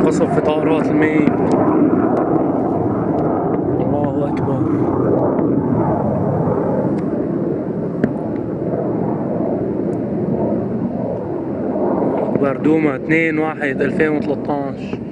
قصف في طائرات المي. الله أكبر. أكبر دوما 2/1/2013.